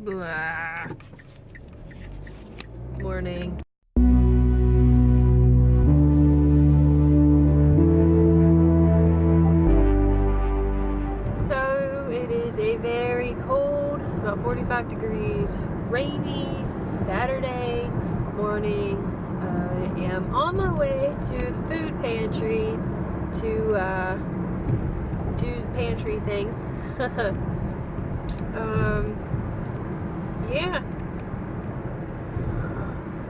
Blah. Morning. So it is a very cold, about 45 degrees, rainy Saturday morning. I am on my way to the food pantry to do pantry things. Yeah.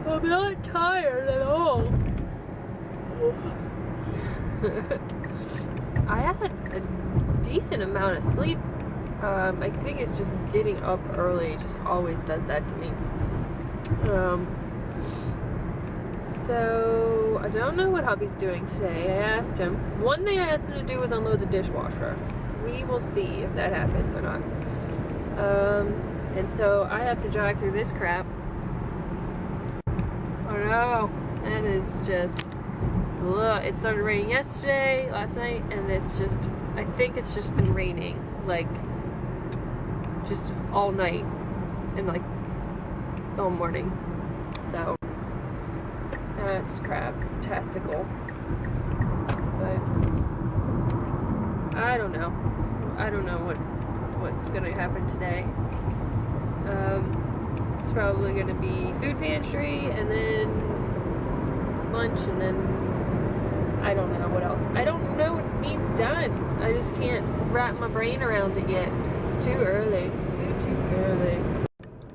I'm not tired at all. I had a decent amount of sleep. I think it's just getting up early. It just always does that to me. So I don't know what hubby's doing today. I asked him. One thing I asked him to do was unload the dishwasher. We will see if that happens or not. And so I have to drive through this crap. Oh no, and it's just, ugh. It started raining yesterday, last night, and it's just, I think it's just been raining, like, just all night, and like, all morning, so, that's crap-tastical, but, I don't know what's gonna happen today. It's probably gonna be food pantry, and then lunch, and then I don't know what else. I don't know what needs done. I just can't wrap my brain around it yet. It's too early. Too early.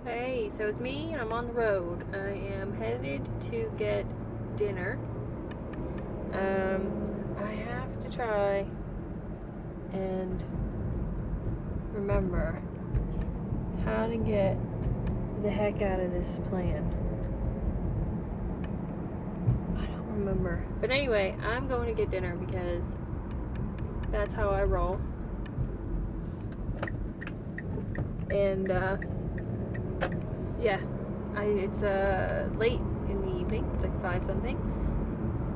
Hey, so it's me, and I'm on the road. I am headed to get dinner. I have to try and remember how to get the heck out of this plan. I don't remember. But anyway, I'm going to get dinner because that's how I roll. And yeah, it's late in the evening. It's like 5 something.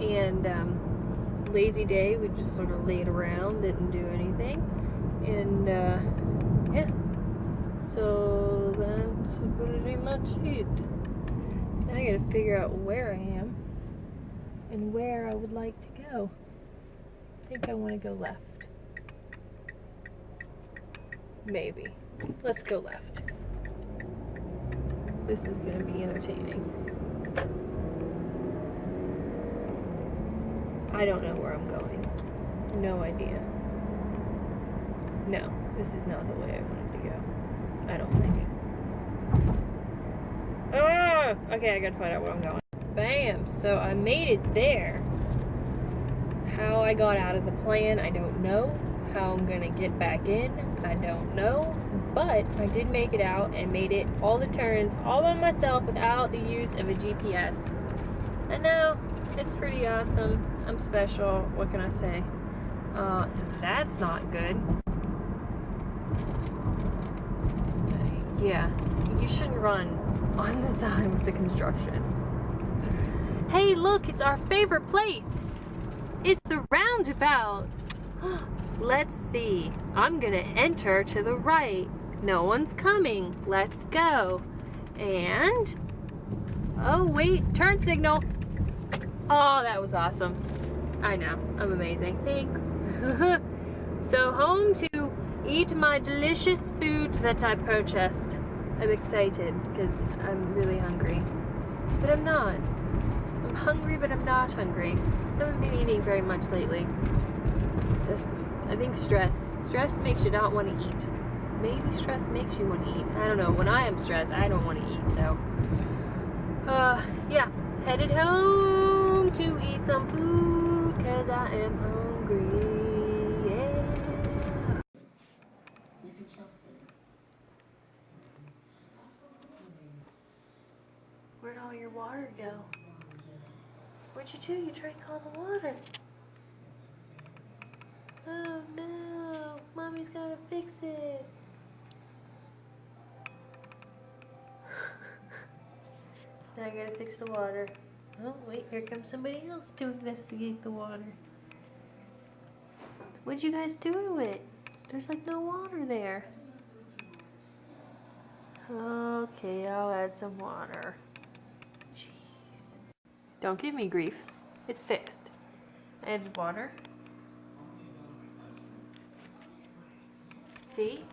And lazy day. We just sort of laid around, didn't do anything. And yeah. So that's pretty much it. Now I gotta figure out where I am and where I would like to go. I think I want to go left. Maybe. Let's go left. This is gonna be entertaining. I don't know where I'm going. No idea. No, this is not the way I wanted to go. I don't think. Ah! Okay, I gotta find out where I'm going. Bam! So I made it there. How I got out of the plan, I don't know. How I'm gonna get back in, I don't know. But I did make it out and made it all the turns all by myself without the use of a GPS. And now it's pretty awesome. I'm special. What can I say? That's not good. Yeah, you shouldn't run on the side with the construction. Hey, look, it's our favorite place. It's the roundabout. Let's see. I'm gonna enter to the right. No one's coming. Let's go. And, oh wait, turn signal. Oh, that was awesome. I know, I'm amazing. Thanks. So home to eat my delicious food that I purchased. I'm excited because I'm really hungry. But I'm not. I'm hungry, but I'm not hungry. I haven't been eating very much lately. Just, I think stress. Stress makes you not want to eat. Maybe stress makes you want to eat. I don't know. When I am stressed, I don't want to eat, so. Yeah. Headed home to eat some food because I am hungry. Where'd all your water go? What'd you do? You drank all the water. Oh no, Mommy's gotta fix it. Now I gotta fix the water. Oh wait, here comes somebody else to investigate the water. What'd you guys do to it? There's like no water there. Okay, I'll add some water. Jeez. Don't give me grief. It's fixed. I added water. See?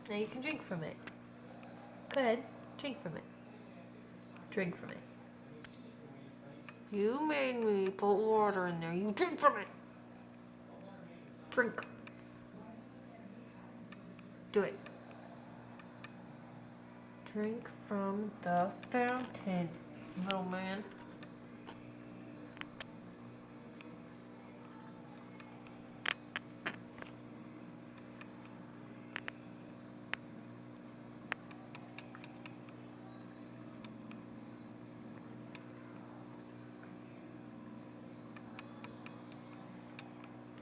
Now you can drink from it. Go ahead, drink from it. Drink from it. You made me put water in there. You drink from it. Drink. Do it. Drink from the fountain, little man.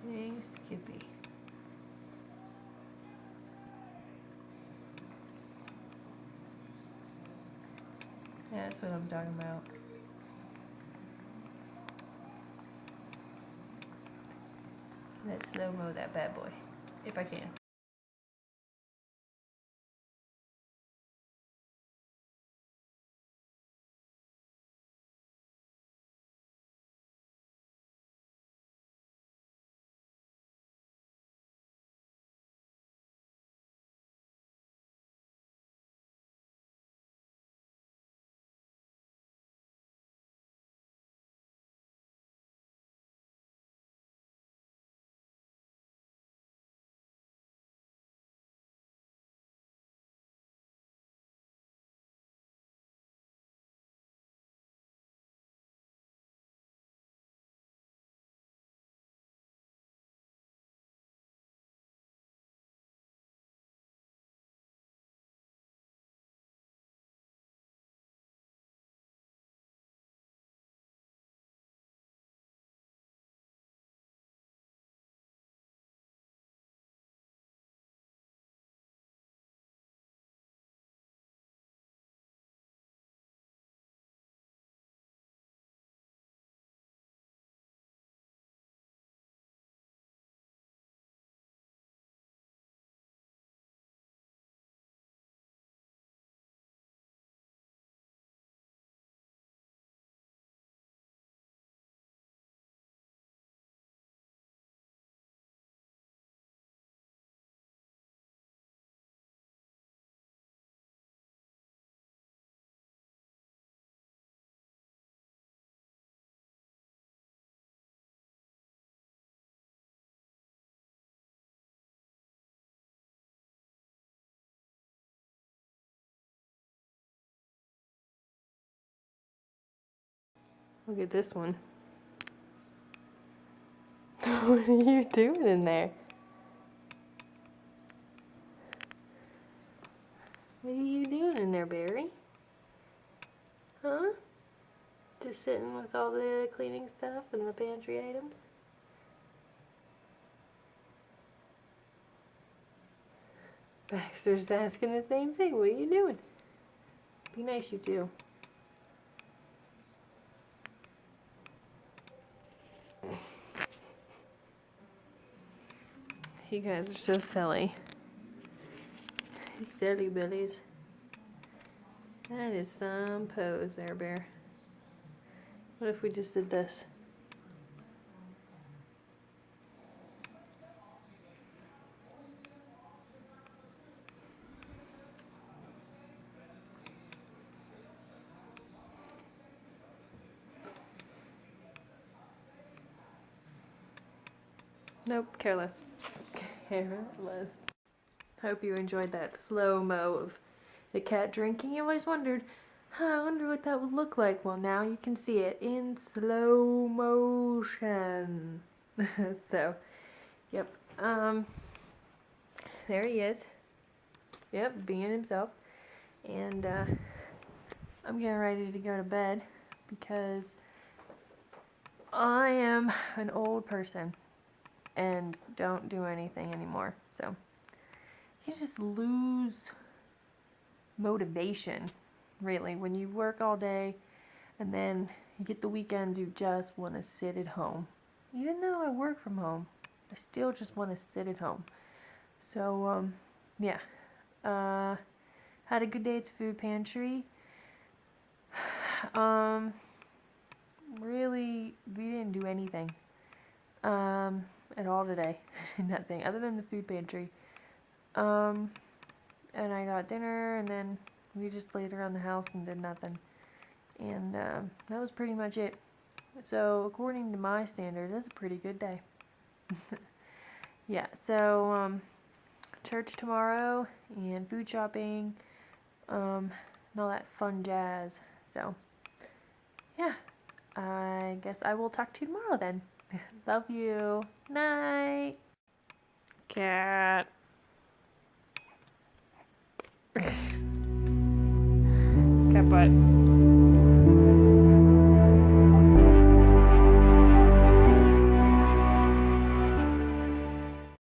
Dang Skippy. Yeah, that's what I'm talking about. Let's slow-mo that bad boy, if I can. Look at this one. What are you doing in there? What are you doing in there, Barry? Huh? Just sitting with all the cleaning stuff and the pantry items? Baxter's asking the same thing. What are you doing? Be nice, you two. You guys are so silly. Silly billies. That is some pose there, Bear. What if we just did this? Nope, careless. Careless. Hope you enjoyed that slow-mo of the cat drinking. You always wondered, I wonder what that would look like. Well, now you can see it in slow motion. So, yep. There he is. Yep, being himself. And I'm getting ready to go to bed because I am an old person and don't do anything anymore. So you just lose motivation, really, when you work all day and then you get the weekends, you just want to sit at home. Even though I work from home, I still just want to sit at home. So yeah, Had a good day at the food pantry. Really, we didn't do anything at all today. Nothing other than the food pantry. And I got dinner, and then we just laid around the house and did nothing. And that was pretty much it. So according to my standards, that's a pretty good day. Yeah, so church tomorrow and food shopping, and all that fun jazz. So yeah, I guess I will talk to you tomorrow then. Love you. Night. Cat. Cat butt.